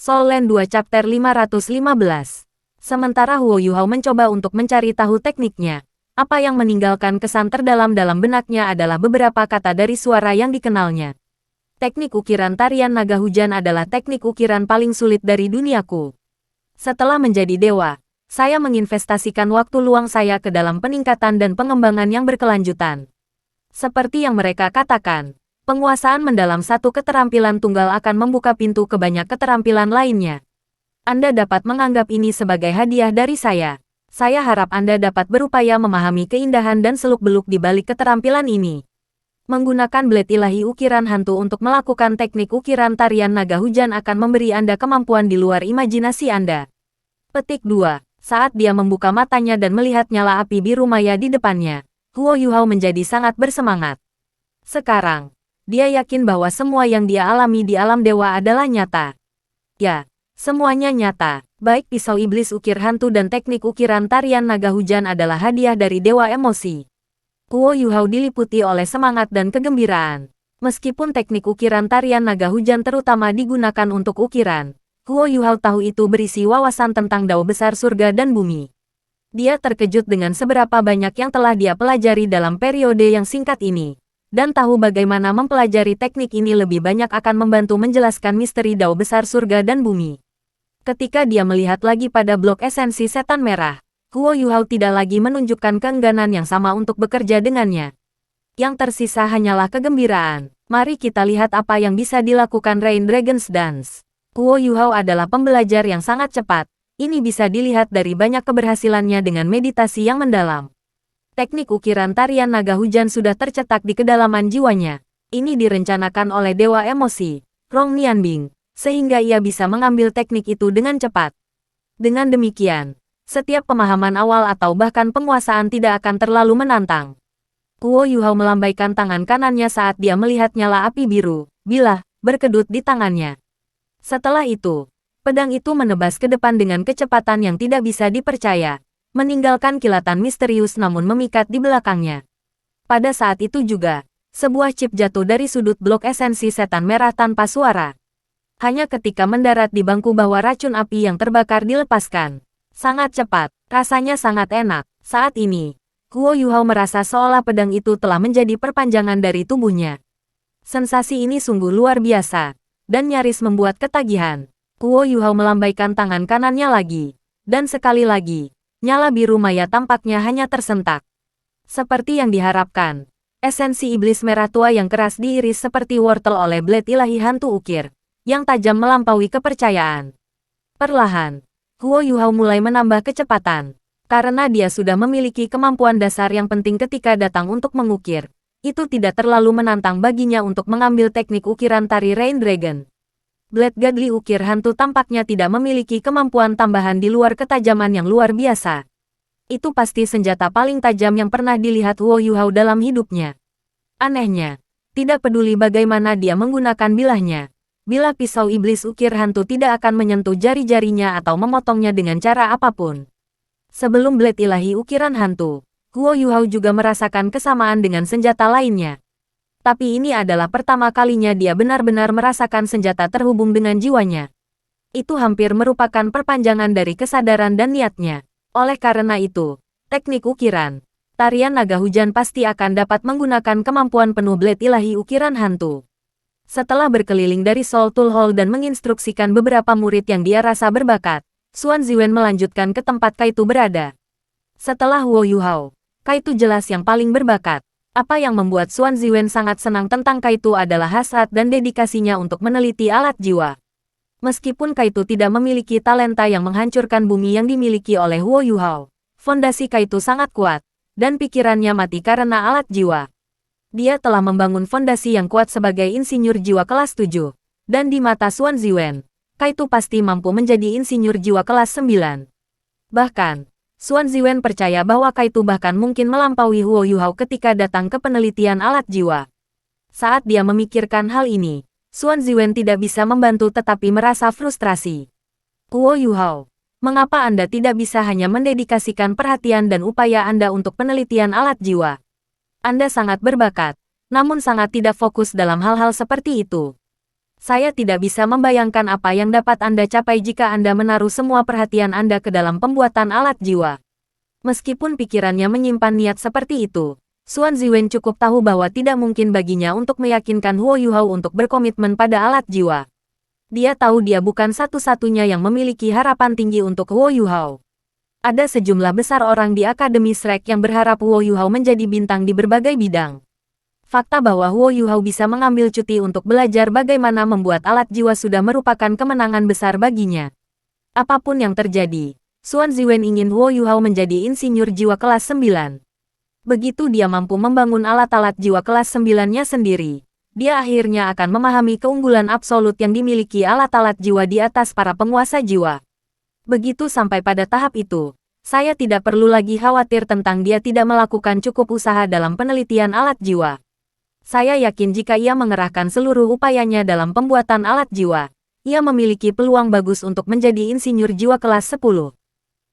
Soul Land 2 Chapter 515. Sementara Huo Yuhao mencoba untuk mencari tahu tekniknya, apa yang meninggalkan kesan terdalam dalam benaknya adalah beberapa kata dari suara yang dikenalnya. Teknik ukiran tarian naga hujan adalah teknik ukiran paling sulit dari duniaku. Setelah menjadi dewa, saya menginvestasikan waktu luang saya ke dalam peningkatan dan pengembangan yang berkelanjutan. Seperti yang mereka katakan, penguasaan mendalam satu keterampilan tunggal akan membuka pintu ke banyak keterampilan lainnya. Anda dapat menganggap ini sebagai hadiah dari saya. Saya harap Anda dapat berupaya memahami keindahan dan seluk-beluk di balik keterampilan ini. Menggunakan blade ilahi ukiran hantu untuk melakukan teknik ukiran tarian naga hujan akan memberi Anda kemampuan di luar imajinasi Anda. Petik 2. Saat dia membuka matanya dan melihat nyala api biru maya di depannya, Huo Yuhao menjadi sangat bersemangat. Sekarang, dia yakin bahwa semua yang dia alami di alam dewa adalah nyata. Ya, semuanya nyata. Baik pisau iblis ukir hantu dan teknik ukiran tarian naga hujan adalah hadiah dari dewa emosi. Huo Yuhao diliputi oleh semangat dan kegembiraan. Meskipun teknik ukiran tarian naga hujan terutama digunakan untuk ukiran, Huo Yuhao tahu itu berisi wawasan tentang dao besar surga dan bumi. Dia terkejut dengan seberapa banyak yang telah dia pelajari dalam periode yang singkat ini. Dan tahu bagaimana mempelajari teknik ini lebih banyak akan membantu menjelaskan misteri dao besar surga dan bumi. Ketika dia melihat lagi pada blok esensi setan merah, Huo Yuhao tidak lagi menunjukkan keengganan yang sama untuk bekerja dengannya. Yang tersisa hanyalah kegembiraan. Mari kita lihat apa yang bisa dilakukan Rain Dragon's Dance. Huo Yuhao adalah pembelajar yang sangat cepat. Ini bisa dilihat dari banyak keberhasilannya dengan meditasi yang mendalam. Teknik ukiran tarian naga hujan sudah tercetak di kedalaman jiwanya. Ini direncanakan oleh Dewa Emosi, Rong Nianbing, sehingga ia bisa mengambil teknik itu dengan cepat. Dengan demikian, setiap pemahaman awal atau bahkan penguasaan tidak akan terlalu menantang. Huo Yuhao melambaikan tangan kanannya saat dia melihat nyala api biru, bilah, berkedut di tangannya. Setelah itu, pedang itu menebas ke depan dengan kecepatan yang tidak bisa dipercaya, meninggalkan kilatan misterius namun memikat di belakangnya. Pada saat itu juga, sebuah chip jatuh dari sudut blok esensi setan merah tanpa suara. Hanya ketika mendarat di bangku bahwa racun api yang terbakar dilepaskan. Sangat cepat, rasanya sangat enak. Saat ini, Huo Yuhao merasa seolah pedang itu telah menjadi perpanjangan dari tubuhnya. Sensasi ini sungguh luar biasa, dan nyaris membuat ketagihan. Huo Yuhao melambaikan tangan kanannya lagi, dan sekali lagi, nyala biru maya tampaknya hanya tersentak. Seperti yang diharapkan, esensi iblis merah tua yang keras diiris seperti wortel oleh blade ilahi hantu ukir, yang tajam melampaui kepercayaan. Perlahan, Huo Yuhao mulai menambah kecepatan. Karena dia sudah memiliki kemampuan dasar yang penting ketika datang untuk mengukir, itu tidak terlalu menantang baginya untuk mengambil teknik ukiran tari Rain Dragon. Blade Godly ukir hantu tampaknya tidak memiliki kemampuan tambahan di luar ketajaman yang luar biasa. Itu pasti senjata paling tajam yang pernah dilihat Huo Yuhao dalam hidupnya. Anehnya, tidak peduli bagaimana dia menggunakan bilahnya, bilah pisau iblis ukir hantu tidak akan menyentuh jari-jarinya atau memotongnya dengan cara apapun. Sebelum blade ilahi ukiran hantu, Huo Yuhao juga merasakan kesamaan dengan senjata lainnya. Tapi ini adalah pertama kalinya dia benar-benar merasakan senjata terhubung dengan jiwanya. Itu hampir merupakan perpanjangan dari kesadaran dan niatnya. Oleh karena itu, teknik ukiran tarian naga hujan pasti akan dapat menggunakan kemampuan penuh blade ilahi ukiran hantu. Setelah berkeliling dari Soul Tool Hall dan menginstruksikan beberapa murid yang dia rasa berbakat, Xuan Ziwen melanjutkan ke tempat Kaitu berada. Setelah Huo Yuhao, Kaitu jelas yang paling berbakat. Apa yang membuat Xuan Ziwen sangat senang tentang Kaitu adalah hasrat dan dedikasinya untuk meneliti alat jiwa. Meskipun Kaitu tidak memiliki talenta yang menghancurkan bumi yang dimiliki oleh Huo Yuhao, fondasi Kaitu sangat kuat, dan pikirannya mati karena alat jiwa. Dia telah membangun fondasi yang kuat sebagai insinyur jiwa kelas 7, dan di mata Xuan Ziwen, Kaitu pasti mampu menjadi insinyur jiwa kelas 9. Bahkan, Xuan Ziwen percaya bahwa Kaitu bahkan mungkin melampaui Huo Yuhao ketika datang ke penelitian alat jiwa. Saat dia memikirkan hal ini, Xuan Ziwen tidak bisa membantu tetapi merasa frustrasi. Huo Yuhao, mengapa Anda tidak bisa hanya mendedikasikan perhatian dan upaya Anda untuk penelitian alat jiwa? Anda sangat berbakat, namun sangat tidak fokus dalam hal-hal seperti itu. Saya tidak bisa membayangkan apa yang dapat Anda capai jika Anda menaruh semua perhatian Anda ke dalam pembuatan alat jiwa. Meskipun pikirannya menyimpan niat seperti itu, Xuan Ziwen cukup tahu bahwa tidak mungkin baginya untuk meyakinkan Huo Yuhao untuk berkomitmen pada alat jiwa. Dia tahu dia bukan satu-satunya yang memiliki harapan tinggi untuk Huo Yuhao. Ada sejumlah besar orang di Akademi Shrek yang berharap Huo Yuhao menjadi bintang di berbagai bidang. Fakta bahwa Huo Yuhao bisa mengambil cuti untuk belajar bagaimana membuat alat jiwa sudah merupakan kemenangan besar baginya. Apapun yang terjadi, Xuan Ziwen ingin Huo Yuhao menjadi insinyur jiwa kelas 9. Begitu dia mampu membangun alat-alat jiwa kelas 9-nya sendiri, dia akhirnya akan memahami keunggulan absolut yang dimiliki alat-alat jiwa di atas para penguasa jiwa. Begitu sampai pada tahap itu, saya tidak perlu lagi khawatir tentang dia tidak melakukan cukup usaha dalam penelitian alat jiwa. Saya yakin jika ia mengerahkan seluruh upayanya dalam pembuatan alat jiwa, ia memiliki peluang bagus untuk menjadi insinyur jiwa kelas 10.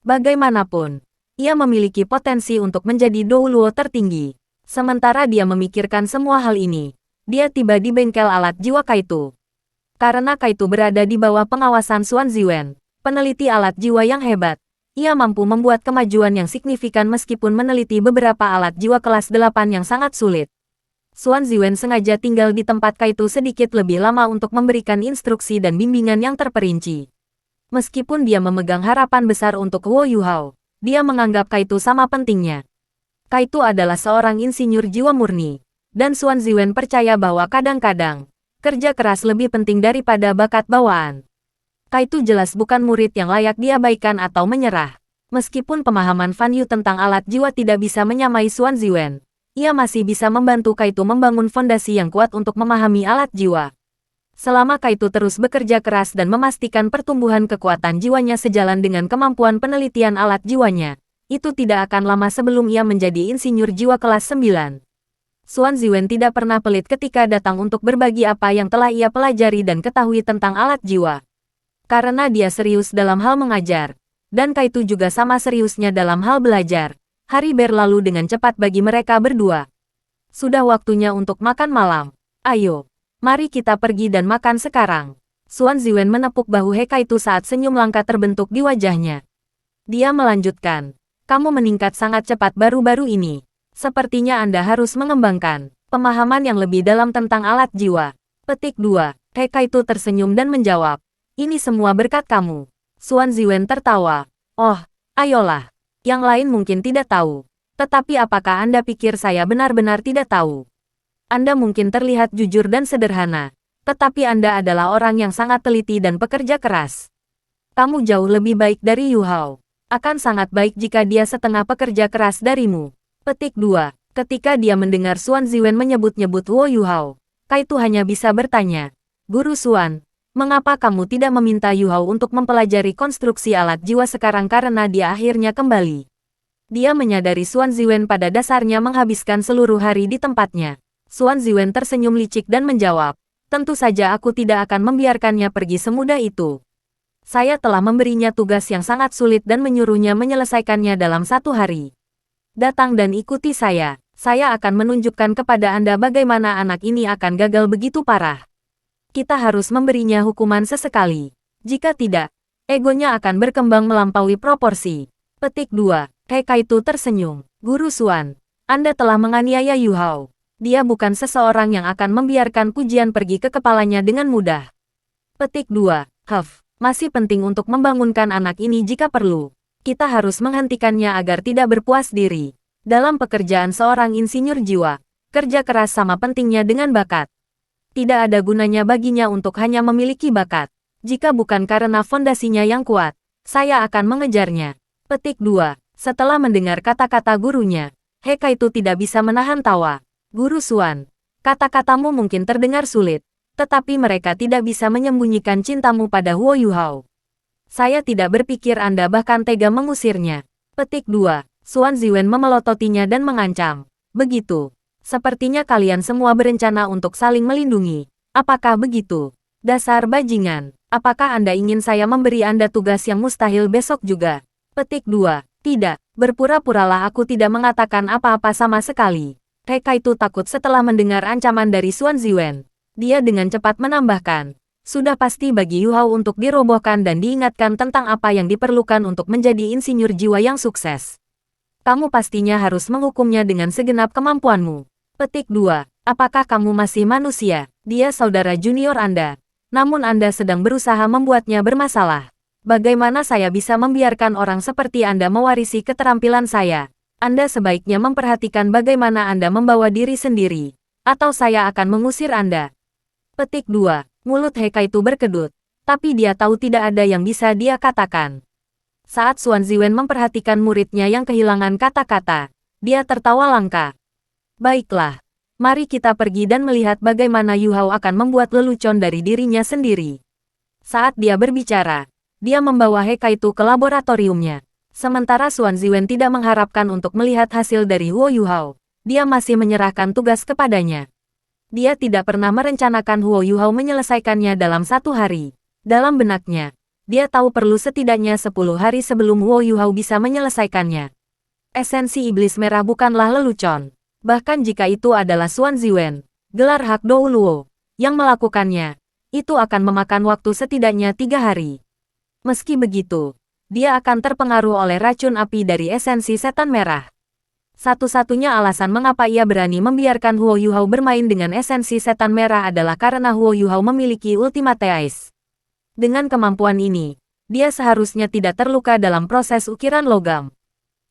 Bagaimanapun, ia memiliki potensi untuk menjadi Douluo tertinggi. Sementara dia memikirkan semua hal ini, dia tiba di bengkel alat jiwa Kaito. Karena Kaito berada di bawah pengawasan Xuan Ziwen, peneliti alat jiwa yang hebat, ia mampu membuat kemajuan yang signifikan meskipun meneliti beberapa alat jiwa kelas 8 yang sangat sulit. Xuan Ziwen sengaja tinggal di tempat Kaito sedikit lebih lama untuk memberikan instruksi dan bimbingan yang terperinci. Meskipun dia memegang harapan besar untuk Huo Yuhao, dia menganggap Kaito sama pentingnya. Kaito adalah seorang insinyur jiwa murni, dan Xuan Ziwen percaya bahwa kadang-kadang, kerja keras lebih penting daripada bakat bawaan. Kaito jelas bukan murid yang layak diabaikan atau menyerah. Meskipun pemahaman Fan Yu tentang alat jiwa tidak bisa menyamai Xuan Ziwen, ia masih bisa membantu Kaito membangun fondasi yang kuat untuk memahami alat jiwa. Selama Kaito terus bekerja keras dan memastikan pertumbuhan kekuatan jiwanya sejalan dengan kemampuan penelitian alat jiwanya, itu tidak akan lama sebelum ia menjadi insinyur jiwa kelas 9. Xuan Ziwen tidak pernah pelit ketika datang untuk berbagi apa yang telah ia pelajari dan ketahui tentang alat jiwa. Karena dia serius dalam hal mengajar, dan Kaito juga sama seriusnya dalam hal belajar. Hari berlalu dengan cepat bagi mereka berdua. Sudah waktunya untuk makan malam. Ayo, mari kita pergi dan makan sekarang. Xuan Ziwen menepuk bahu He Kaito saat senyum langka terbentuk di wajahnya. Dia melanjutkan, kamu meningkat sangat cepat baru-baru ini. Sepertinya Anda harus mengembangkan pemahaman yang lebih dalam tentang alat jiwa. Petik 2. He Kaito tersenyum dan menjawab, ini semua berkat kamu. Xuan Ziwen tertawa. Oh, ayolah. Yang lain mungkin tidak tahu. Tetapi apakah Anda pikir saya benar-benar tidak tahu? Anda mungkin terlihat jujur dan sederhana. Tetapi Anda adalah orang yang sangat teliti dan pekerja keras. Kamu jauh lebih baik dari Yu Hao. Akan sangat baik jika dia setengah pekerja keras darimu. Petik 2. Ketika dia mendengar Xuan Ziwen menyebut-nyebut Huo Yuhao, Kaito hanya bisa bertanya, Guru Xuan, mengapa kamu tidak meminta Yu Hao untuk mempelajari konstruksi alat jiwa sekarang karena dia akhirnya kembali? Dia menyadari Xuan Ziwen pada dasarnya menghabiskan seluruh hari di tempatnya. Xuan Ziwen tersenyum licik dan menjawab, tentu saja aku tidak akan membiarkannya pergi semudah itu. Saya telah memberinya tugas yang sangat sulit dan menyuruhnya menyelesaikannya dalam 1 hari. Datang dan ikuti saya akan menunjukkan kepada Anda bagaimana anak ini akan gagal begitu parah. Kita harus memberinya hukuman sesekali. Jika tidak, egonya akan berkembang melampaui proporsi. Petik 2. He Kaito tersenyum. Guru Xuan, Anda telah menganiaya Yu Hao. Dia bukan seseorang yang akan membiarkan pujian pergi ke kepalanya dengan mudah. Petik 2. Masih penting untuk membangunkan anak ini jika perlu. Kita harus menghentikannya agar tidak berpuas diri. Dalam pekerjaan seorang insinyur jiwa, kerja keras sama pentingnya dengan bakat. Tidak ada gunanya baginya untuk hanya memiliki bakat. Jika bukan karena fondasinya yang kuat, saya akan mengejarnya. Petik 2. Setelah mendengar kata-kata gurunya, He Kaito tidak bisa menahan tawa. Guru Xuan, kata-katamu mungkin terdengar sulit, tetapi mereka tidak bisa menyembunyikan cintamu pada Huo Yuhao. Saya tidak berpikir Anda bahkan tega mengusirnya. Petik 2. Xuan Ziwen memelototinya dan mengancam. Begitu. Sepertinya kalian semua berencana untuk saling melindungi. Apakah begitu? Dasar bajingan. Apakah Anda ingin saya memberi Anda tugas yang mustahil besok juga? Petik 2. Tidak. Berpura-puralah aku tidak mengatakan apa-apa sama sekali. He Kaito takut setelah mendengar ancaman dari Xuan Ziwen. Dia dengan cepat menambahkan, Sudah pasti bagi Yu Hao untuk dirobohkan dan diingatkan tentang apa yang diperlukan untuk menjadi insinyur jiwa yang sukses. Kamu pastinya harus menghukumnya dengan segenap kemampuanmu. Petik 2. Apakah kamu masih manusia? Dia saudara junior Anda. Namun Anda sedang berusaha membuatnya bermasalah. Bagaimana saya bisa membiarkan orang seperti Anda mewarisi keterampilan saya? Anda sebaiknya memperhatikan bagaimana Anda membawa diri sendiri. Atau saya akan mengusir Anda. Petik 2. Mulut He-Kaitu berkedut, tapi dia tahu tidak ada yang bisa dia katakan. Saat Xuan Ziwen memperhatikan muridnya yang kehilangan kata-kata, dia tertawa langka. Baiklah, mari kita pergi dan melihat bagaimana Yu Hao akan membuat lelucon dari dirinya sendiri. Saat dia berbicara, dia membawa He-Kaitu ke laboratoriumnya. Sementara Xuan Ziwen tidak mengharapkan untuk melihat hasil dari Huo Yu Hao, dia masih menyerahkan tugas kepadanya. Dia tidak pernah merencanakan Huo Yu Hao menyelesaikannya dalam 1 hari. Dalam benaknya, dia tahu perlu setidaknya 10 hari sebelum Huo Yu Hao bisa menyelesaikannya. Esensi iblis merah bukanlah lelucon. Bahkan jika itu adalah Xuan Ziwen, gelar hak Dou Luo, yang melakukannya, itu akan memakan waktu setidaknya 3 hari. Meski begitu, dia akan terpengaruh oleh racun api dari esensi setan merah. Satu-satunya alasan mengapa ia berani membiarkan Huo Yu Hao bermain dengan esensi setan merah adalah karena Huo Yu Hao memiliki Ultimate Ice. Dengan kemampuan ini, dia seharusnya tidak terluka dalam proses ukiran logam.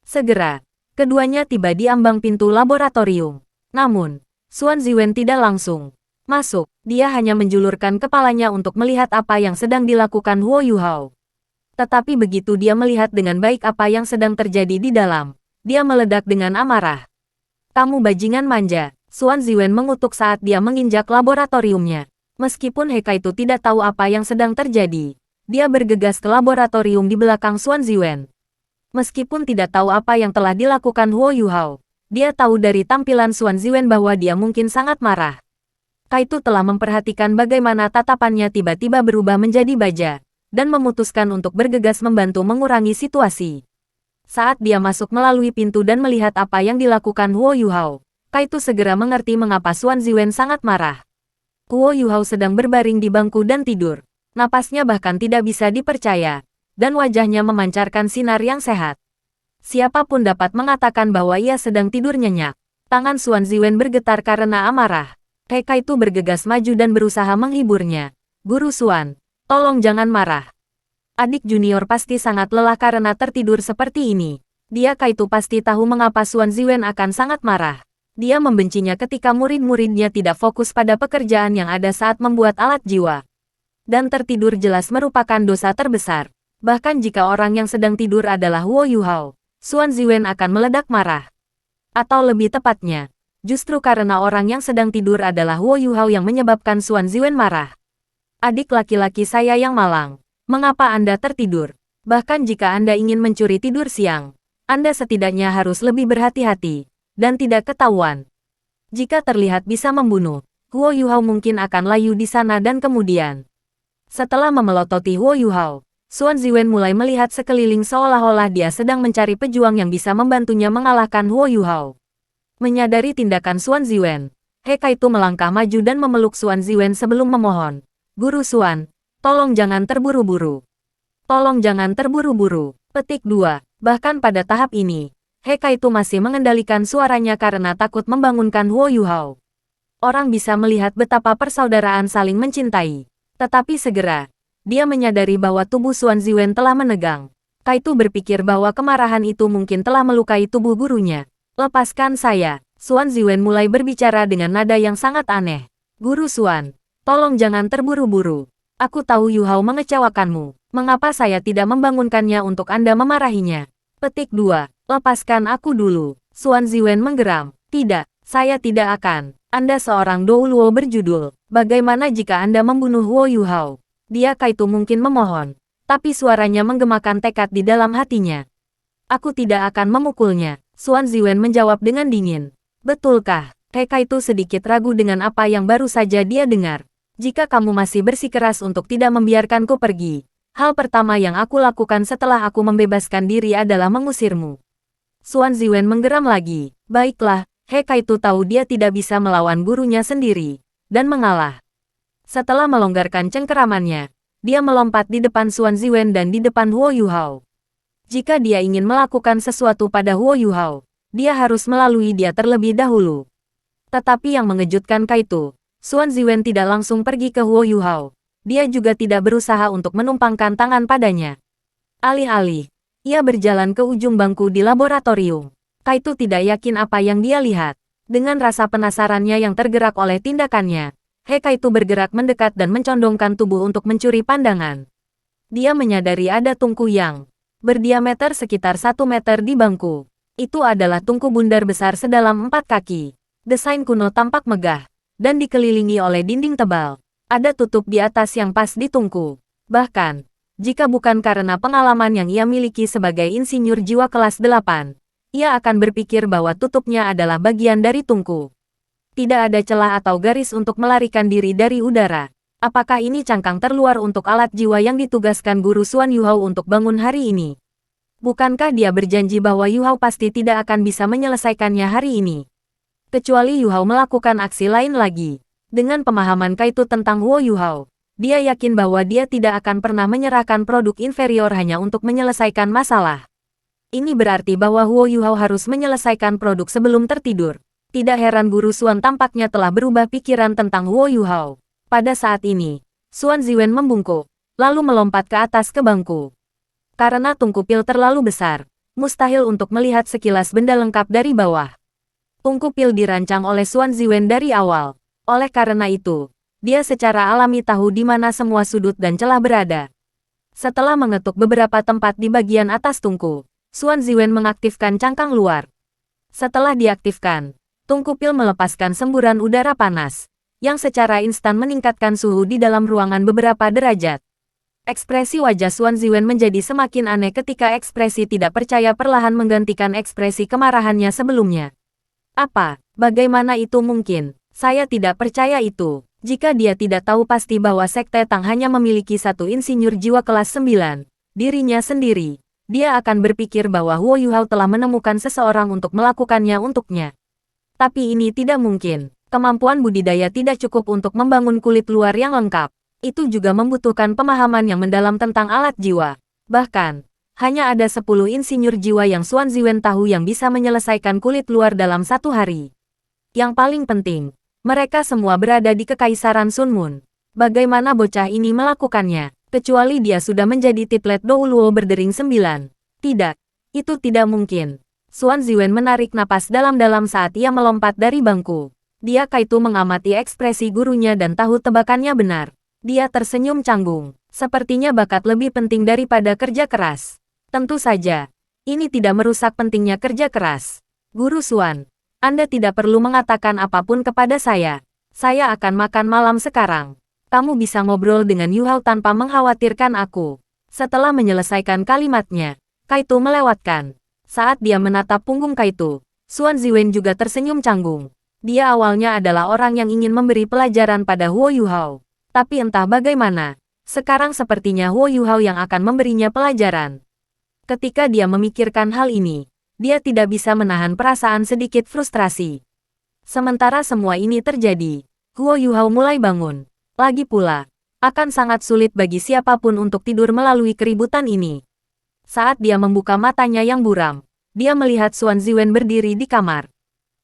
Segera, keduanya tiba di ambang pintu laboratorium. Namun, Xuan Ziwen tidak langsung masuk. Dia hanya menjulurkan kepalanya untuk melihat apa yang sedang dilakukan Huo Yu Hao. Tetapi begitu dia melihat dengan baik apa yang sedang terjadi di dalam, dia meledak dengan amarah. Kamu bajingan manja, Xuan Ziwen mengutuk saat dia menginjak laboratoriumnya. Meskipun He-Kaitu tidak tahu apa yang sedang terjadi, dia bergegas ke laboratorium di belakang Xuan Ziwen. Meskipun tidak tahu apa yang telah dilakukan Huo Yu Hao, dia tahu dari tampilan Xuan Ziwen bahwa dia mungkin sangat marah. Kaitu telah memperhatikan bagaimana tatapannya tiba-tiba berubah menjadi baja, dan memutuskan untuk bergegas membantu mengurangi situasi. Saat dia masuk melalui pintu dan melihat apa yang dilakukan Huo Yu Hao, Kaitu segera mengerti mengapa Xuan Ziwen sangat marah. Huo Yu Hao sedang berbaring di bangku dan tidur. Napasnya bahkan tidak bisa dipercaya, dan wajahnya memancarkan sinar yang sehat. Siapapun dapat mengatakan bahwa ia sedang tidur nyenyak. Tangan Xuan Ziwen bergetar karena amarah. He-Kaitu bergegas maju dan berusaha menghiburnya. Guru Xuan, tolong jangan marah. Adik junior pasti sangat lelah karena tertidur seperti ini. Dia Kaitu pasti tahu mengapa Xuan Ziwen akan sangat marah. Dia membencinya ketika murid-muridnya tidak fokus pada pekerjaan yang ada saat membuat alat jiwa. Dan tertidur jelas merupakan dosa terbesar. Bahkan jika orang yang sedang tidur adalah Huo Yu Hao, Xuan Ziwen akan meledak marah. Atau lebih tepatnya, justru karena orang yang sedang tidur adalah Huo Yu Hao yang menyebabkan Xuan Ziwen marah. Adik laki-laki saya yang malang. Mengapa Anda tertidur? Bahkan jika Anda ingin mencuri tidur siang, Anda setidaknya harus lebih berhati-hati, dan tidak ketahuan. Jika terlihat bisa membunuh, Huo Yu Hao mungkin akan layu di sana dan kemudian. Setelah memelototi Huo Yu Hao, Xuan Ziwen mulai melihat sekeliling seolah-olah dia sedang mencari pejuang yang bisa membantunya mengalahkan Huo Yu Hao. Menyadari tindakan Xuan Ziwen, He-Kaitu melangkah maju dan memeluk Xuan Ziwen sebelum memohon. Guru Xuan, tolong jangan terburu-buru. Tolong jangan terburu-buru. Petik 2. Bahkan pada tahap ini, He-Kaitu masih mengendalikan suaranya karena takut membangunkan Huo Yu Hao. Orang bisa melihat betapa persaudaraan saling mencintai. Tetapi segera, dia menyadari bahwa tubuh Xuan Ziwen telah menegang. Kaitu berpikir bahwa kemarahan itu mungkin telah melukai tubuh gurunya. Lepaskan saya. Xuan Ziwen mulai berbicara dengan nada yang sangat aneh. Guru Xuan, tolong jangan terburu-buru. Aku tahu Yu Hao mengecewakanmu. Mengapa saya tidak membangunkannya untuk Anda memarahinya? Petik 2. Lepaskan aku dulu. Xuan Ziwen menggeram. Tidak, saya tidak akan. Anda seorang Dou Luo berjudul. Bagaimana jika Anda membunuh Huo Yu Hao? Dia Kaitu mungkin memohon. Tapi suaranya menggemakan tekad di dalam hatinya. Aku tidak akan memukulnya. Xuan Ziwen menjawab dengan dingin. Betulkah? He-Kaitu sedikit ragu dengan apa yang baru saja dia dengar. Jika kamu masih bersikeras untuk tidak membiarkanku pergi, hal pertama yang aku lakukan setelah aku membebaskan diri adalah mengusirmu. Xuan Ziwen menggeram lagi. Baiklah, He-Kaitu tahu dia tidak bisa melawan gurunya sendiri, dan mengalah. Setelah melonggarkan cengkeramannya, dia melompat di depan Xuan Ziwen dan di depan Huo Yuhao. Jika dia ingin melakukan sesuatu pada Huo Yuhao, dia harus melalui dia terlebih dahulu. Tetapi yang mengejutkan Kaito, Xuan Ziwen tidak langsung pergi ke Huo Yuhao. Dia juga tidak berusaha untuk menumpangkan tangan padanya. Alih-alih, ia berjalan ke ujung bangku di laboratorium. Kaito tidak yakin apa yang dia lihat. Dengan rasa penasarannya yang tergerak oleh tindakannya, Kaito bergerak mendekat dan mencondongkan tubuh untuk mencuri pandangan. Dia menyadari ada tungku yang berdiameter sekitar 1 meter di bangku. Itu adalah tungku bundar besar sedalam 4 kaki. Desain kuno tampak megah, dan dikelilingi oleh dinding tebal. Ada tutup di atas yang pas di tungku. Bahkan, jika bukan karena pengalaman yang ia miliki sebagai insinyur jiwa kelas 8, ia akan berpikir bahwa tutupnya adalah bagian dari tungku. Tidak ada celah atau garis untuk melarikan diri dari udara. Apakah ini cangkang terluar untuk alat jiwa yang ditugaskan guru Xuan Yuhao untuk bangun hari ini? Bukankah dia berjanji bahwa Yuhao pasti tidak akan bisa menyelesaikannya hari ini? Kecuali Yuhao melakukan aksi lain lagi. Dengan pemahaman Kaito tentang Huo Yuhao, dia yakin bahwa dia tidak akan pernah menyerahkan produk inferior hanya untuk menyelesaikan masalah. Ini berarti bahwa Huo Yuhao harus menyelesaikan produk sebelum tertidur. Tidak heran guru Xuan tampaknya telah berubah pikiran tentang Huo Yuhao. Pada saat ini, Xuan Ziwen membungkuk, lalu melompat ke atas ke bangku. Karena tungku pil terlalu besar, mustahil untuk melihat sekilas benda lengkap dari bawah. Tungku pil dirancang oleh Xuan Ziwen dari awal. Oleh karena itu, dia secara alami tahu di mana semua sudut dan celah berada. Setelah mengetuk beberapa tempat di bagian atas tungku, Xuan Ziwen mengaktifkan cangkang luar. Setelah diaktifkan, tungku pil melepaskan semburan udara panas, yang secara instan meningkatkan suhu di dalam ruangan beberapa derajat. Ekspresi wajah Xuan Ziwen menjadi semakin aneh ketika ekspresi tidak percaya perlahan menggantikan ekspresi kemarahannya sebelumnya. Apa? Bagaimana itu mungkin? Saya tidak percaya itu. Jika dia tidak tahu pasti bahwa Sekte Tang hanya memiliki satu insinyur jiwa kelas 9, dirinya sendiri, dia akan berpikir bahwa Huo Yuhao telah menemukan seseorang untuk melakukannya untuknya. Tapi ini tidak mungkin. Kemampuan budidaya tidak cukup untuk membangun kulit luar yang lengkap. Itu juga membutuhkan pemahaman yang mendalam tentang alat jiwa. Bahkan, hanya ada 10 insinyur jiwa yang Xuan Ziwen tahu yang bisa menyelesaikan kulit luar dalam 1 hari. Yang paling penting, mereka semua berada di Kekaisaran Sun Moon. Bagaimana bocah ini melakukannya? Kecuali dia sudah menjadi Titlet Douluo berdering 9. Tidak, itu tidak mungkin. Xuan Ziwen menarik napas dalam-dalam saat ia melompat dari bangku. Dia Kaito mengamati ekspresi gurunya dan tahu tebakannya benar. Dia tersenyum canggung. Sepertinya bakat lebih penting daripada kerja keras. Tentu saja, ini tidak merusak pentingnya kerja keras. Guru Xuan, Anda tidak perlu mengatakan apapun kepada saya. Saya akan makan malam sekarang. Kamu bisa ngobrol dengan Yuhao tanpa mengkhawatirkan aku. Setelah menyelesaikan kalimatnya, Kaito melewatkan. Saat dia menatap punggung Kaito, Xuan Ziwen juga tersenyum canggung. Dia awalnya adalah orang yang ingin memberi pelajaran pada Huo Yuhao. Tapi entah bagaimana, sekarang sepertinya Huo Yuhao yang akan memberinya pelajaran. Ketika dia memikirkan hal ini, dia tidak bisa menahan perasaan sedikit frustrasi. Sementara semua ini terjadi, Huo Yuhao mulai bangun. Lagi pula, akan sangat sulit bagi siapapun untuk tidur melalui keributan ini. Saat dia membuka matanya yang buram, dia melihat Xuan Ziwen berdiri di kamar.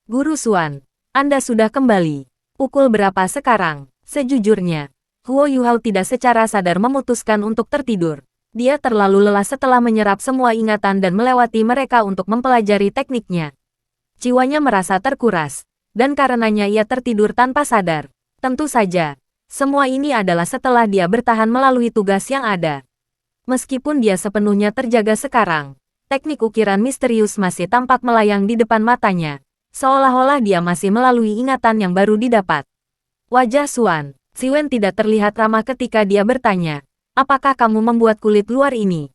Guru Xuan, Anda sudah kembali. Pukul berapa sekarang? Sejujurnya, Huo Yuhao tidak secara sadar memutuskan untuk tertidur. Dia terlalu lelah setelah menyerap semua ingatan dan melewati mereka untuk mempelajari tekniknya. Jiwanya merasa terkuras, dan karenanya ia tertidur tanpa sadar. Tentu saja, semua ini adalah setelah dia bertahan melalui tugas yang ada. Meskipun dia sepenuhnya terjaga sekarang, teknik ukiran misterius masih tampak melayang di depan matanya, seolah-olah dia masih melalui ingatan yang baru didapat. Wajah Xuan Ziwen tidak terlihat ramah ketika dia bertanya, apakah kamu membuat kulit luar ini?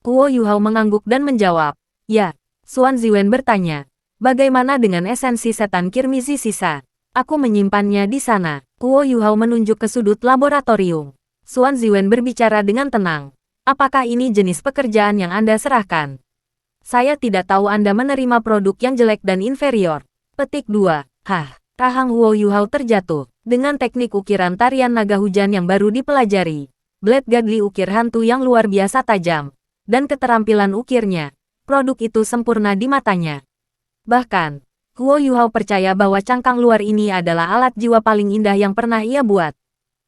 Huo Yuhao mengangguk dan menjawab, ya. Xuan Ziwen bertanya, bagaimana dengan esensi setan kirmizi sisa? Aku menyimpannya di sana. Huo Yuhao menunjuk ke sudut laboratorium. Xuan Ziwen berbicara dengan tenang. Apakah ini jenis pekerjaan yang Anda serahkan? Saya tidak tahu Anda menerima produk yang jelek dan inferior. Petik 2. Hah, rahang Huo Yuhao terjatuh. Dengan teknik ukiran tarian naga hujan yang baru dipelajari, Blade Godly ukir hantu yang luar biasa tajam, dan keterampilan ukirnya, produk itu sempurna di matanya. Bahkan, Huo Yuhao percaya bahwa cangkang luar ini adalah alat jiwa paling indah yang pernah ia buat.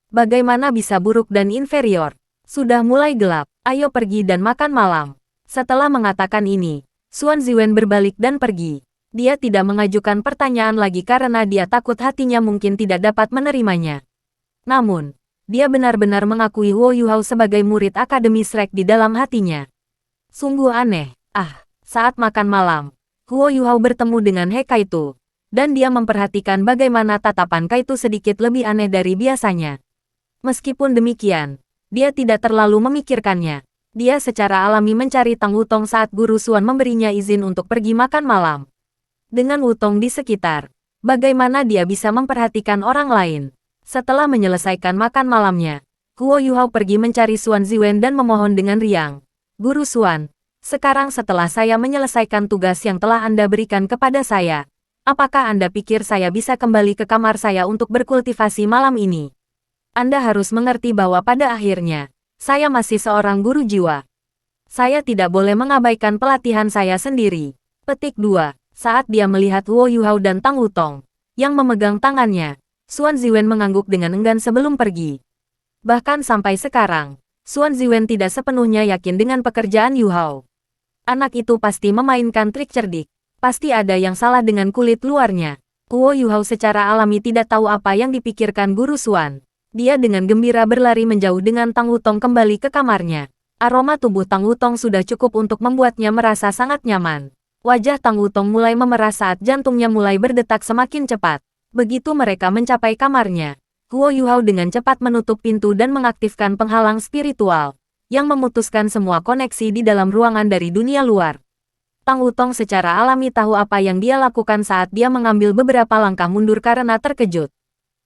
Bagaimana bisa buruk dan inferior? Sudah mulai gelap, ayo pergi dan makan malam. Setelah mengatakan ini, Xuan Ziwen berbalik dan pergi. Dia tidak mengajukan pertanyaan lagi karena dia takut hatinya mungkin tidak dapat menerimanya. Namun, dia benar-benar mengakui Huo Yuhao sebagai murid Akademi Shrek di dalam hatinya. Sungguh aneh. Saat makan malam, Huo Yuhao bertemu dengan He Kaito, dan dia memperhatikan bagaimana tatapan Kaito sedikit lebih aneh dari biasanya. Meskipun demikian, dia tidak terlalu memikirkannya. Dia secara alami mencari Tang Wutong saat Guru Xuan memberinya izin untuk pergi makan malam. Dengan Wutong di sekitar, bagaimana dia bisa memperhatikan orang lain? Setelah menyelesaikan makan malamnya, Huo Yuhao pergi mencari Xuan Ziwen dan memohon dengan riang. Guru Xuan, sekarang setelah saya menyelesaikan tugas yang telah Anda berikan kepada saya, apakah Anda pikir saya bisa kembali ke kamar saya untuk berkultivasi malam ini? Anda harus mengerti bahwa pada akhirnya, saya masih seorang guru jiwa. Saya tidak boleh mengabaikan pelatihan saya sendiri. Petik 2. Saat dia melihat Huo Yuhao dan Tang Wutong yang memegang tangannya, Xuan Ziwen mengangguk dengan enggan sebelum pergi. Bahkan sampai sekarang, Xuan Ziwen tidak sepenuhnya yakin dengan pekerjaan Yuhao. Anak itu pasti memainkan trik cerdik. Pasti ada yang salah dengan kulit luarnya. Huo Yuhao secara alami tidak tahu apa yang dipikirkan Guru Xuan. Dia dengan gembira berlari menjauh dengan Tang Wutong kembali ke kamarnya. Aroma tubuh Tang Wutong sudah cukup untuk membuatnya merasa sangat nyaman. Wajah Tang Wutong mulai memerah saat jantungnya mulai berdetak semakin cepat. Begitu mereka mencapai kamarnya, Huo Yuhao dengan cepat menutup pintu dan mengaktifkan penghalang spiritual, yang memutuskan semua koneksi di dalam ruangan dari dunia luar. Tang Wutong secara alami tahu apa yang dia lakukan saat dia mengambil beberapa langkah mundur karena terkejut.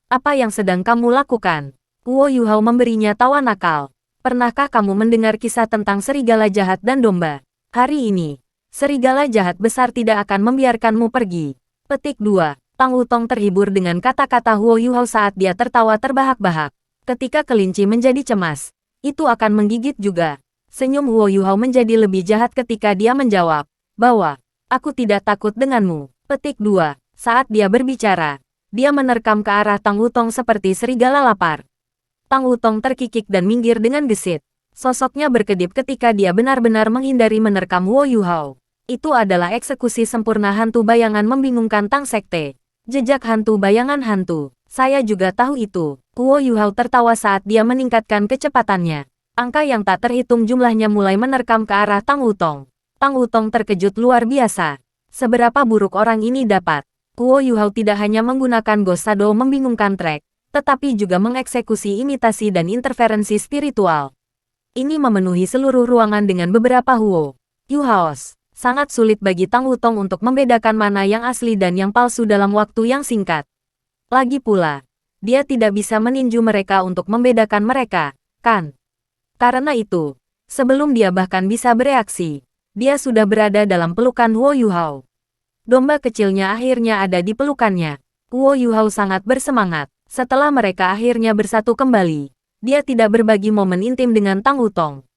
Apa yang sedang kamu lakukan? Huo Yuhao memberinya tawa nakal. Pernahkah kamu mendengar kisah tentang serigala jahat dan domba? Hari ini, serigala jahat besar tidak akan membiarkanmu pergi. Petik 2. Tang Wutong terhibur dengan kata-kata Huo Yuhao saat dia tertawa terbahak-bahak. Ketika kelinci menjadi cemas, itu akan menggigit juga. Senyum Huo Yuhao menjadi lebih jahat ketika dia menjawab, bahwa, aku tidak takut denganmu. Petik 2. Saat dia berbicara, dia menerkam ke arah Tang Wutong seperti serigala lapar. Tang Wutong terkikik dan minggir dengan gesit. Sosoknya berkedip ketika dia benar-benar menghindari menerkam Huo Yuhao. Itu adalah eksekusi sempurna hantu bayangan membingungkan Tang Sekte. Jejak hantu bayangan hantu. Saya juga tahu itu. Huo Yuhao tertawa saat dia meningkatkan kecepatannya. Angka yang tak terhitung jumlahnya mulai menerkam ke arah Tang Wutong. Tang Wutong terkejut luar biasa. Seberapa buruk orang ini dapat? Huo Yuhao tidak hanya menggunakan Ghost Shadow membingungkan Trek, tetapi juga mengeksekusi imitasi dan interferensi spiritual. Ini memenuhi seluruh ruangan dengan beberapa Huo Yuhaos. Sangat sulit bagi Tang Wutong untuk membedakan mana yang asli dan yang palsu dalam waktu yang singkat. Lagi pula, dia tidak bisa meninju mereka untuk membedakan mereka, kan? Karena itu, sebelum dia bahkan bisa bereaksi, dia sudah berada dalam pelukan Huo Yuhao. Domba kecilnya akhirnya ada di pelukannya. Huo Yuhao sangat bersemangat. Setelah mereka akhirnya bersatu kembali, dia tidak berbagi momen intim dengan Tang Wutong.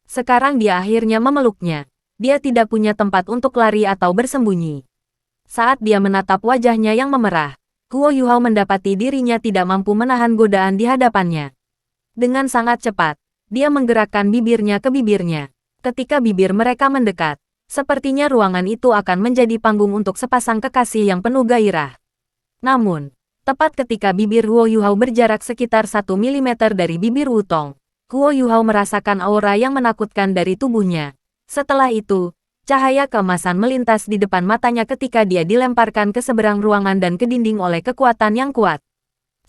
Sekarang dia akhirnya memeluknya. Dia tidak punya tempat untuk lari atau bersembunyi. Saat dia menatap wajahnya yang memerah, Huo Yuhao mendapati dirinya tidak mampu menahan godaan di hadapannya. Dengan sangat cepat, dia menggerakkan bibirnya ke bibirnya. Ketika bibir mereka mendekat, sepertinya ruangan itu akan menjadi panggung untuk sepasang kekasih yang penuh gairah. Namun, tepat ketika bibir Huo Yuhao berjarak sekitar 1 mm dari bibir Wutong, Huo Yuhao merasakan aura yang menakutkan dari tubuhnya. Setelah itu, cahaya keemasan melintas di depan matanya ketika dia dilemparkan ke seberang ruangan dan ke dinding oleh kekuatan yang kuat.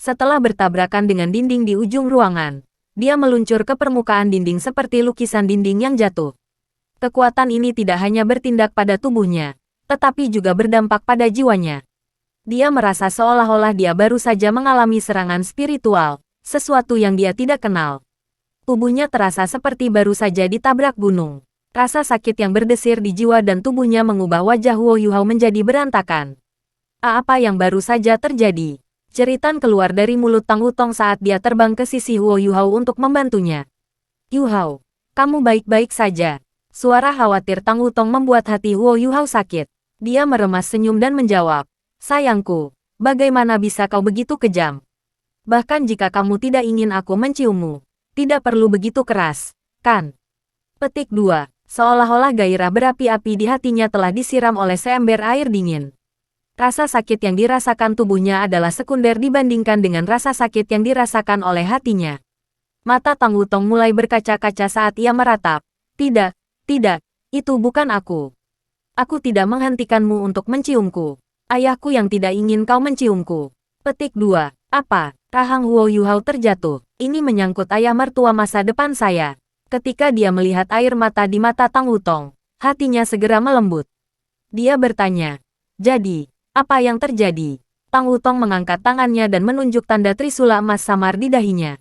Setelah bertabrakan dengan dinding di ujung ruangan, dia meluncur ke permukaan dinding seperti lukisan dinding yang jatuh. Kekuatan ini tidak hanya bertindak pada tubuhnya, tetapi juga berdampak pada jiwanya. Dia merasa seolah-olah dia baru saja mengalami serangan spiritual, sesuatu yang dia tidak kenal. Tubuhnya terasa seperti baru saja ditabrak gunung. Rasa sakit yang berdesir di jiwa dan tubuhnya mengubah wajah Huo Yuhao menjadi berantakan. Apa yang baru saja terjadi? Jeritan keluar dari mulut Tang Wutong saat dia terbang ke sisi Huo Yuhao untuk membantunya. Yuhao, kamu baik-baik saja. Suara khawatir Tang Wutong membuat hati Huo Yuhao sakit. Dia meremas senyum dan menjawab, sayangku, bagaimana bisa kau begitu kejam? Bahkan jika kamu tidak ingin aku menciummu, tidak perlu begitu keras, kan? Petik 2. Seolah-olah gairah berapi-api di hatinya telah disiram oleh seember air dingin. Rasa sakit yang dirasakan tubuhnya adalah sekunder dibandingkan dengan rasa sakit yang dirasakan oleh hatinya. Mata Tang Wutong mulai berkaca-kaca saat ia meratap. Tidak, tidak, itu bukan aku. Aku tidak menghentikanmu untuk menciumku. Ayahku yang tidak ingin kau menciumku. Petik 2. Apa? Rahang Huo Yuhao terjatuh. Ini menyangkut ayah mertua masa depan saya. Ketika dia melihat air mata di mata Tang Wutong, hatinya segera melembut. Dia bertanya, jadi, apa yang terjadi? Tang Wutong mengangkat tangannya dan menunjuk tanda trisula emas samar di dahinya.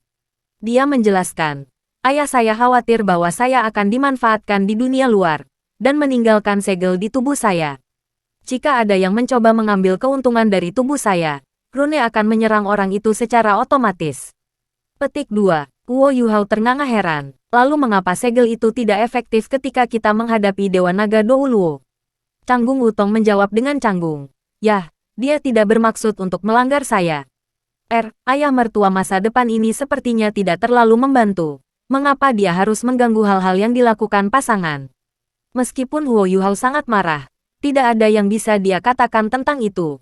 Dia menjelaskan, ayah saya khawatir bahwa saya akan dimanfaatkan di dunia luar, dan meninggalkan segel di tubuh saya. Jika ada yang mencoba mengambil keuntungan dari tubuh saya, rune akan menyerang orang itu secara otomatis. Petik 2. Huo Yuhao ternganga heran, lalu mengapa segel itu tidak efektif ketika kita menghadapi Dewa Naga Douluo? Canggung Wutong menjawab dengan canggung. Yah, dia tidak bermaksud untuk melanggar saya. Ayah mertua masa depan ini sepertinya tidak terlalu membantu. Mengapa dia harus mengganggu hal-hal yang dilakukan pasangan? Meskipun Huo Yuhao sangat marah, tidak ada yang bisa dia katakan tentang itu.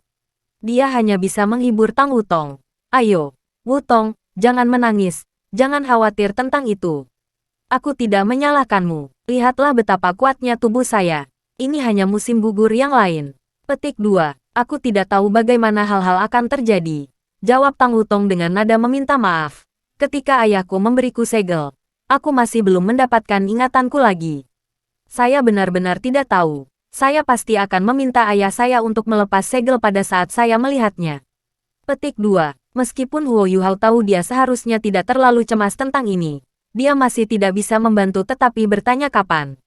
Dia hanya bisa menghibur Tang Wutong. Ayo, Wutong, jangan menangis, jangan khawatir tentang itu. Aku tidak menyalahkanmu. Lihatlah betapa kuatnya tubuh saya. Ini hanya musim gugur yang lain. Petik 2. Aku tidak tahu bagaimana hal-hal akan terjadi. Jawab Tang Wutong dengan nada meminta maaf. Ketika ayahku memberiku segel, aku masih belum mendapatkan ingatanku lagi. Saya benar-benar tidak tahu. Saya pasti akan meminta ayah saya untuk melepas segel pada saat saya melihatnya. Petik 2. Meskipun Huo Yuhao tahu dia seharusnya tidak terlalu cemas tentang ini, dia masih tidak bisa membantu tetapi bertanya kapan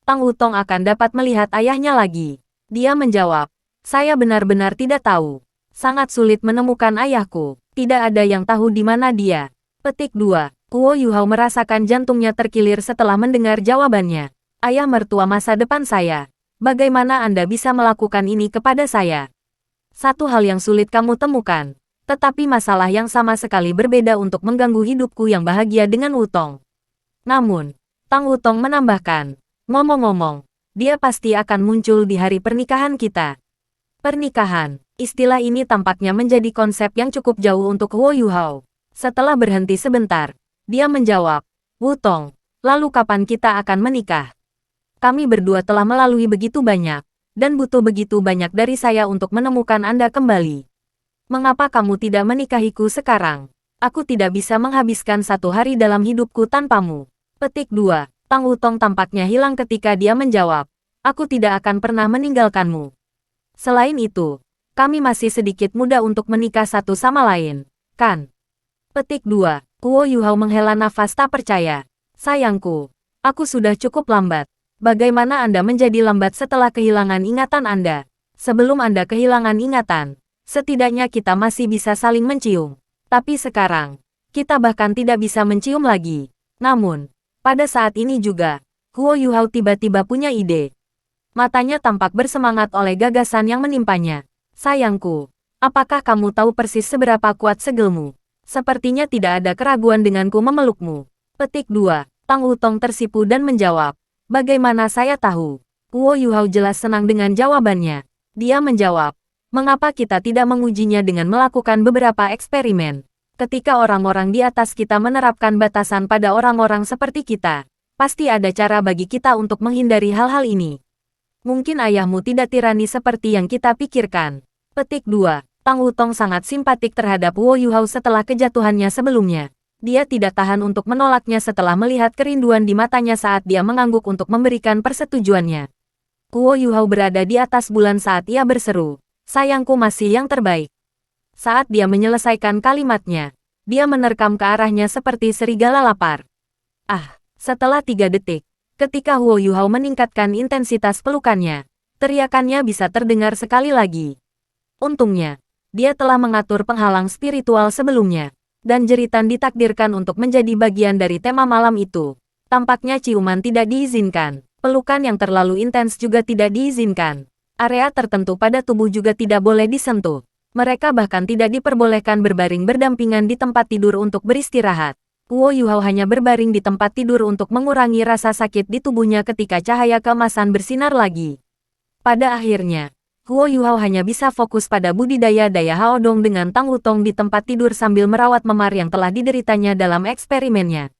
Tang Wutong akan dapat melihat ayahnya lagi. Dia menjawab, saya benar-benar tidak tahu. Sangat sulit menemukan ayahku. Tidak ada yang tahu di mana dia. Petik 2. Huo Yuhao merasakan jantungnya terkilir setelah mendengar jawabannya. Ayah mertua masa depan saya. Bagaimana Anda bisa melakukan ini kepada saya? Satu hal yang sulit kamu temukan. Tetapi masalah yang sama sekali berbeda untuk mengganggu hidupku yang bahagia dengan Wutong. Namun, Tang Wutong menambahkan, ngomong-ngomong, dia pasti akan muncul di hari pernikahan kita. Pernikahan, istilah ini tampaknya menjadi konsep yang cukup jauh untuk Huo Yuhao. Setelah berhenti sebentar, dia menjawab, Wutong, lalu kapan kita akan menikah? Kami berdua telah melalui begitu banyak, dan butuh begitu banyak dari saya untuk menemukan Anda kembali. Mengapa kamu tidak menikahiku sekarang? Aku tidak bisa menghabiskan satu hari dalam hidupku tanpamu. Petik 2. Tang Wutong tampaknya hilang ketika dia menjawab, aku tidak akan pernah meninggalkanmu. Selain itu, kami masih sedikit muda untuk menikah satu sama lain, kan? Petik 2. Huo Yuhao menghela nafas tak percaya. Sayangku, aku sudah cukup lambat. Bagaimana Anda menjadi lambat setelah kehilangan ingatan Anda? Sebelum Anda kehilangan ingatan, setidaknya kita masih bisa saling mencium. Tapi sekarang, kita bahkan tidak bisa mencium lagi. Namun, pada saat ini juga, Huo Yuhao tiba-tiba punya ide. Matanya tampak bersemangat oleh gagasan yang menimpanya. Sayangku, apakah kamu tahu persis seberapa kuat segelmu? Sepertinya tidak ada keraguan denganku memelukmu. Petik 2. Tang Wutong tersipu dan menjawab, bagaimana saya tahu? Huo Yuhao jelas senang dengan jawabannya. Dia menjawab, mengapa kita tidak mengujinya dengan melakukan beberapa eksperimen? Ketika orang-orang di atas kita menerapkan batasan pada orang-orang seperti kita, pasti ada cara bagi kita untuk menghindari hal-hal ini. Mungkin ayahmu tidak tirani seperti yang kita pikirkan. Petik 2. Tang Wutong sangat simpatik terhadap Huo Yuhao setelah kejatuhannya sebelumnya. Dia tidak tahan untuk menolaknya setelah melihat kerinduan di matanya saat dia mengangguk untuk memberikan persetujuannya. Huo Yuhao berada di atas bulan saat ia berseru, sayangku masih yang terbaik. Saat dia menyelesaikan kalimatnya, dia menerkam ke arahnya seperti serigala lapar. Setelah 3 detik, ketika Huo Yuhao meningkatkan intensitas pelukannya, teriakannya bisa terdengar sekali lagi. Untungnya, Dia telah mengatur penghalang spiritual sebelumnya, dan jeritan ditakdirkan untuk menjadi bagian dari tema malam itu. Tampaknya ciuman tidak diizinkan. Pelukan yang terlalu intens juga tidak diizinkan. Area tertentu pada tubuh juga tidak boleh disentuh. Mereka bahkan tidak diperbolehkan berbaring berdampingan di tempat tidur untuk beristirahat. Guo Yuhao hanya berbaring di tempat tidur untuk mengurangi rasa sakit di tubuhnya ketika cahaya keemasan bersinar lagi. Pada akhirnya, Guo Yuhao hanya bisa fokus pada budidaya daya Haodong dengan Tang Wutong di tempat tidur sambil merawat memar yang telah dideritanya dalam eksperimennya.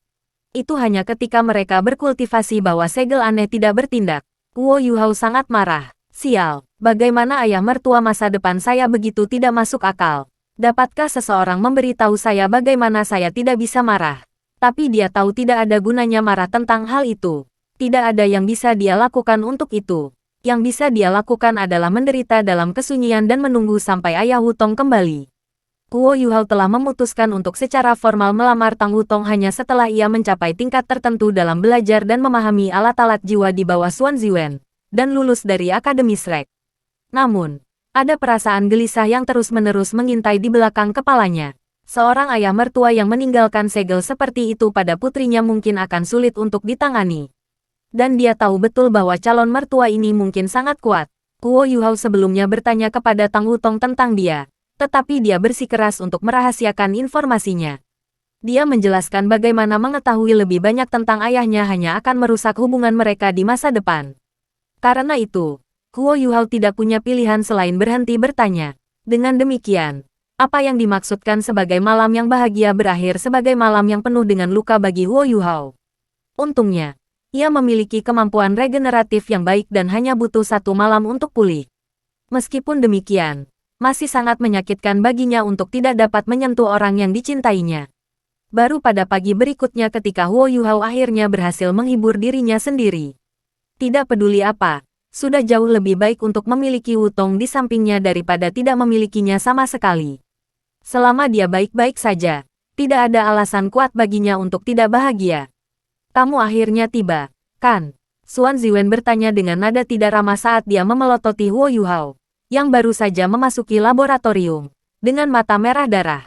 Itu hanya ketika mereka berkultivasi bahwa segel aneh tidak bertindak. Guo Yuhao sangat marah. Sial, bagaimana ayah mertua masa depan saya begitu tidak masuk akal? Dapatkah seseorang memberitahu saya bagaimana saya tidak bisa marah? Tapi dia tahu tidak ada gunanya marah tentang hal itu. Tidak ada yang bisa dia lakukan untuk itu. Yang bisa dia lakukan adalah menderita dalam kesunyian dan menunggu sampai ayah Wutong kembali. Guo Yuhao telah memutuskan untuk secara formal melamar Tang Wutong hanya setelah ia mencapai tingkat tertentu dalam belajar dan memahami alat-alat jiwa di bawah Xuan Ziwen, dan lulus dari Akademi Shrek. Namun, ada perasaan gelisah yang terus-menerus mengintai di belakang kepalanya. Seorang ayah mertua yang meninggalkan segel seperti itu pada putrinya mungkin akan sulit untuk ditangani. Dan dia tahu betul bahwa calon mertua ini mungkin sangat kuat. Guo Yuhao sebelumnya bertanya kepada Tang Wutong tentang dia, tetapi dia bersikeras untuk merahasiakan informasinya. Dia menjelaskan bagaimana mengetahui lebih banyak tentang ayahnya hanya akan merusak hubungan mereka di masa depan. Karena itu, Guo Yuhao tidak punya pilihan selain berhenti bertanya. Dengan demikian, apa yang dimaksudkan sebagai malam yang bahagia berakhir sebagai malam yang penuh dengan luka bagi Guo Yuhao? Untungnya, ia memiliki kemampuan regeneratif yang baik dan hanya butuh satu malam untuk pulih. Meskipun demikian, masih sangat menyakitkan baginya untuk tidak dapat menyentuh orang yang dicintainya. Baru pada pagi berikutnya ketika Guo Yuhao akhirnya berhasil menghibur dirinya sendiri. Tidak peduli apa, sudah jauh lebih baik untuk memiliki Wutong di sampingnya daripada tidak memilikinya sama sekali. Selama dia baik-baik saja, tidak ada alasan kuat baginya untuk tidak bahagia. Kamu akhirnya tiba, kan? Xuan Ziwen bertanya dengan nada tidak ramah saat dia memelototi Guo Yuhao, yang baru saja memasuki laboratorium, dengan mata merah darah.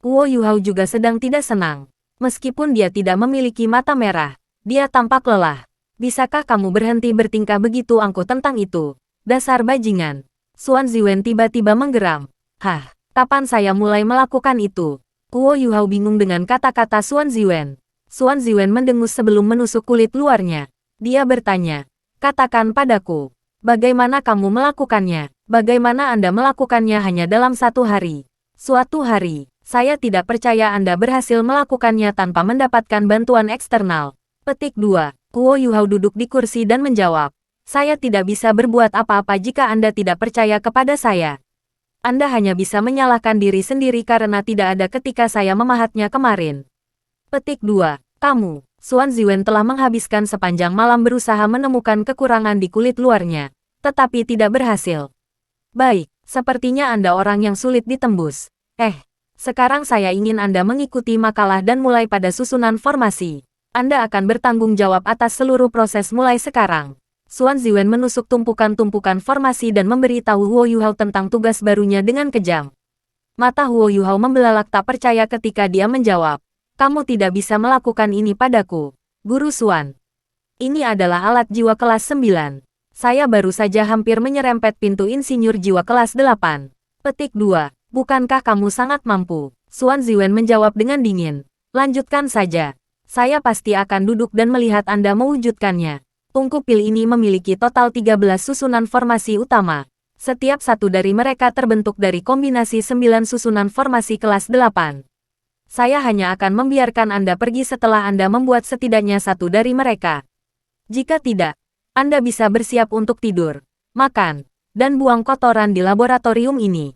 Guo Yuhao juga sedang tidak senang. Meskipun dia tidak memiliki mata merah, dia tampak lelah. Bisakah kamu berhenti bertingkah begitu angkuh tentang itu? Dasar bajingan. Xuan Ziwen tiba-tiba menggeram. Hah, kapan saya mulai melakukan itu? Guo Yuhao bingung dengan kata-kata Xuan Ziwen. Xuan Ziwen mendengus sebelum menusuk kulit luarnya. Dia bertanya, katakan padaku, bagaimana kamu melakukannya? Bagaimana Anda melakukannya hanya dalam satu hari? Suatu hari, saya tidak percaya Anda berhasil melakukannya tanpa mendapatkan bantuan eksternal. Petik 2. Guo Yuhao duduk di kursi dan menjawab, saya tidak bisa berbuat apa-apa jika Anda tidak percaya kepada saya. Anda hanya bisa menyalahkan diri sendiri karena tidak ada ketika saya memahatnya kemarin. Petik 2. Kamu, Xuan Ziwen telah menghabiskan sepanjang malam berusaha menemukan kekurangan di kulit luarnya, tetapi tidak berhasil. Baik, sepertinya Anda orang yang sulit ditembus. Sekarang saya ingin Anda mengikuti makalah dan mulai pada susunan formasi. Anda akan bertanggung jawab atas seluruh proses mulai sekarang. Xuan Ziwen menusuk tumpukan-tumpukan formasi dan memberitahu Guo Yuhao tentang tugas barunya dengan kejam. Mata Guo Yuhao membelalak tak percaya ketika dia menjawab, kamu tidak bisa melakukan ini padaku, Guru Xuan. Ini adalah alat jiwa kelas 9. Saya baru saja hampir menyerempet pintu insinyur jiwa kelas 8. Petik 2. Bukankah kamu sangat mampu? Xuan Ziwen menjawab dengan dingin. Lanjutkan saja. Saya pasti akan duduk dan melihat Anda mewujudkannya. Tungku pil ini memiliki total 13 susunan formasi utama. Setiap satu dari mereka terbentuk dari kombinasi 9 susunan formasi kelas 8. Saya hanya akan membiarkan Anda pergi setelah Anda membuat setidaknya satu dari mereka. Jika tidak, Anda bisa bersiap untuk tidur, makan, dan buang kotoran di laboratorium ini.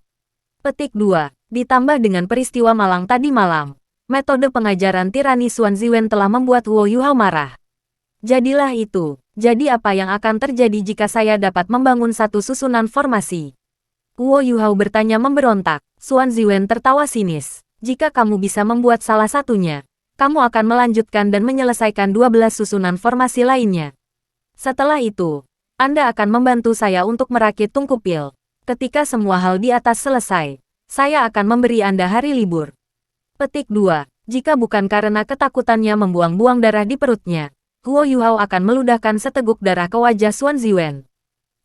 Petik 2. Ditambah dengan peristiwa malang tadi malam, metode pengajaran tirani Xuan Ziwen telah membuat Guo Yuhao marah. Jadilah itu. Jadi apa yang akan terjadi jika saya dapat membangun satu susunan formasi? Guo Yuhao bertanya memberontak. Xuan Ziwen tertawa sinis. Jika kamu bisa membuat salah satunya, kamu akan melanjutkan dan menyelesaikan 12 susunan formasi lainnya. Setelah itu, Anda akan membantu saya untuk merakit tungku pil. Ketika semua hal di atas selesai, Saya akan memberi Anda hari libur. Petik 2. Jika bukan karena ketakutannya membuang-buang darah di perutnya, Huo Yuhao akan meludahkan seteguk darah ke wajah Xuan Ziwen.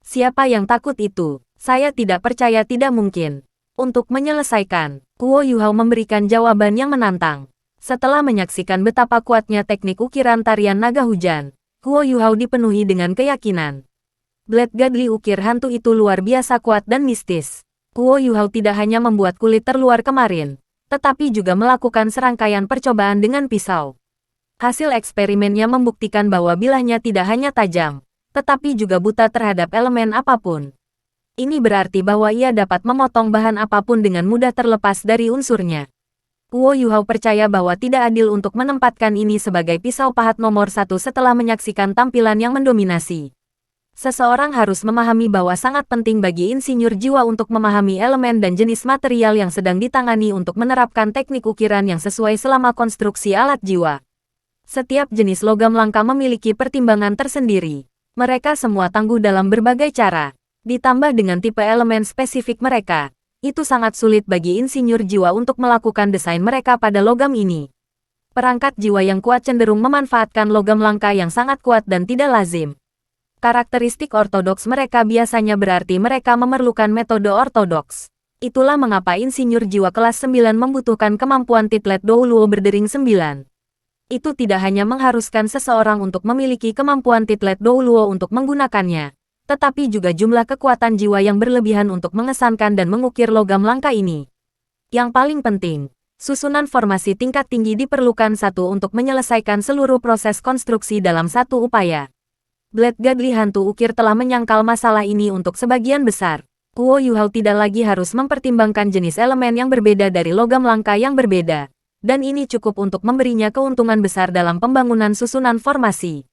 Siapa yang takut itu? Saya tidak percaya, tidak mungkin. Untuk menyelesaikan, Huo Yuhao memberikan jawaban yang menantang. Setelah menyaksikan betapa kuatnya teknik ukiran tarian naga hujan, Huo Yuhao dipenuhi dengan keyakinan. Blade Godly ukir hantu itu luar biasa kuat dan mistis. Huo Yuhao tidak hanya membuat kulit terluar kemarin, tetapi juga melakukan serangkaian percobaan dengan pisau. Hasil eksperimennya membuktikan bahwa bilahnya tidak hanya tajam, tetapi juga buta terhadap elemen apapun. Ini berarti bahwa ia dapat memotong bahan apapun dengan mudah terlepas dari unsurnya. Huo Yuhao percaya bahwa tidak adil untuk menempatkan ini sebagai pisau pahat nomor 1 setelah menyaksikan tampilan yang mendominasi. Seseorang harus memahami bahwa sangat penting bagi insinyur jiwa untuk memahami elemen dan jenis material yang sedang ditangani untuk menerapkan teknik ukiran yang sesuai selama konstruksi alat jiwa. Setiap jenis logam langka memiliki pertimbangan tersendiri. Mereka semua tangguh dalam berbagai cara. Ditambah dengan tipe elemen spesifik mereka, itu sangat sulit bagi insinyur jiwa untuk melakukan desain mereka pada logam ini. Perangkat jiwa yang kuat cenderung memanfaatkan logam langka yang sangat kuat dan tidak lazim. Karakteristik ortodoks mereka biasanya berarti mereka memerlukan metode ortodoks. Itulah mengapa insinyur jiwa kelas 9 membutuhkan kemampuan Titlet Douluo berdering 9. Itu tidak hanya mengharuskan seseorang untuk memiliki kemampuan Titlet Douluo untuk menggunakannya, tetapi juga jumlah kekuatan jiwa yang berlebihan untuk mengesankan dan mengukir logam langka ini. Yang paling penting, susunan formasi tingkat tinggi diperlukan satu untuk menyelesaikan seluruh proses konstruksi dalam satu upaya. Blade Godly hantu ukir telah menyangkal masalah ini untuk sebagian besar. Huo Yuhao tidak lagi harus mempertimbangkan jenis elemen yang berbeda dari logam langka yang berbeda, dan ini cukup untuk memberinya keuntungan besar dalam pembangunan susunan formasi.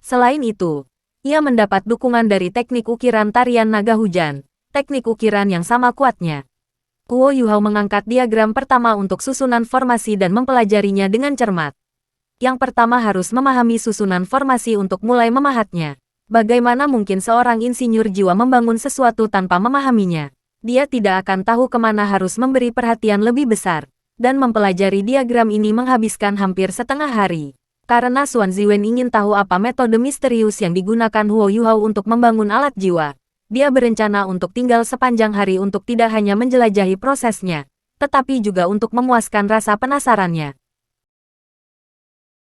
Selain itu, ia mendapat dukungan dari teknik ukiran tarian naga hujan, teknik ukiran yang sama kuatnya. Huo Yuhao mengangkat diagram pertama untuk susunan formasi dan mempelajarinya dengan cermat. Yang pertama harus memahami susunan formasi untuk mulai memahatnya. Bagaimana mungkin seorang insinyur jiwa membangun sesuatu tanpa memahaminya? Dia tidak akan tahu kemana harus memberi perhatian lebih besar. Dan mempelajari diagram ini menghabiskan hampir setengah hari. Karena Xuan Ziwen ingin tahu apa metode misterius yang digunakan Huo Yuhao untuk membangun alat jiwa, dia berencana untuk tinggal sepanjang hari untuk tidak hanya menjelajahi prosesnya, tetapi juga untuk memuaskan rasa penasarannya.